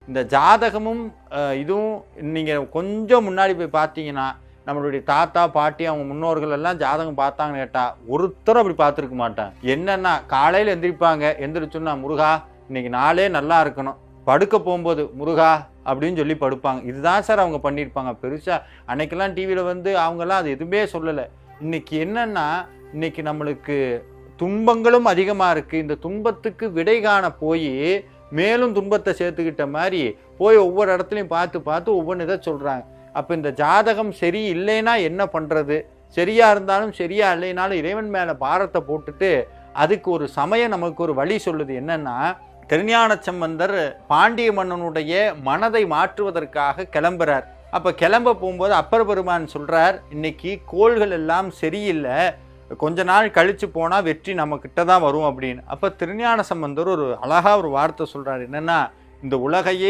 இந்த ஜாதகமும் இதுவும் நீங்கள் கொஞ்சம் முன்னாடி போய் பார்த்தீங்கன்னா நம்மளுடைய தாத்தா பாட்டி அவங்க முன்னோர்கள் எல்லாம் ஜாதகம் பார்த்தாங்கன்னு கேட்டால் ஒருத்தரும் அப்படி பார்த்துருக்க மாட்டாங்க. என்னென்னா காலையில் எந்திரிப்பாங்க, எந்திரிச்சோன்னா முருகா இன்னைக்கு நாளே நல்லா இருக்கணும், படுக்க போகும்போது முருகா அப்படின்னு சொல்லி படுப்பாங்க. இதுதான் சார் அவங்க பண்ணியிருப்பாங்க. பெருசாக அன்னைக்கெல்லாம் டிவியில் வந்து அவங்கெல்லாம் அது எதுவுமே சொல்லலை. இன்னைக்கு என்னென்னா இன்னைக்கு நம்மளுக்கு துன்பங்களும் அதிகமாக இருக்குது. இந்த துன்பத்துக்கு விடை காண போய் மேலும் துன்பத்தை சேர்த்துக்கிட்ட மாதிரி போய் ஒவ்வொரு இடத்துலையும் பார்த்து பார்த்து ஒவ்வொன்று இதை சொல்கிறாங்க. அப்போ இந்த ஜாதகம் சரி இல்லைன்னா என்ன பண்ணுறது, சரியாக இருந்தாலும் சரியா இல்லைனாலும் இறைவன் மேலே பாரத்தை போட்டுட்டு அதுக்கு ஒரு சமயம் நமக்கு ஒரு வழி சொல்லுது. என்னென்னா திருஞான சம்பந்தர் பாண்டிய மன்னனுடைய மனதை மாற்றுவதற்காக கிளம்புறார். அப்போ கிளம்ப போகும்போது அப்பர் பெருமான் சொல்கிறார், இன்னைக்கு கோள்கள் எல்லாம் சரியில்லை, கொஞ்ச நாள் கழித்து போனால் வெற்றி நம்மக்கிட்ட தான் வரும் அப்படின்னு. அப்போ திருஞான சம்பந்தர் ஒரு அழகாக ஒரு வார்த்தை சொல்கிறார். என்னென்னா இந்த உலகையே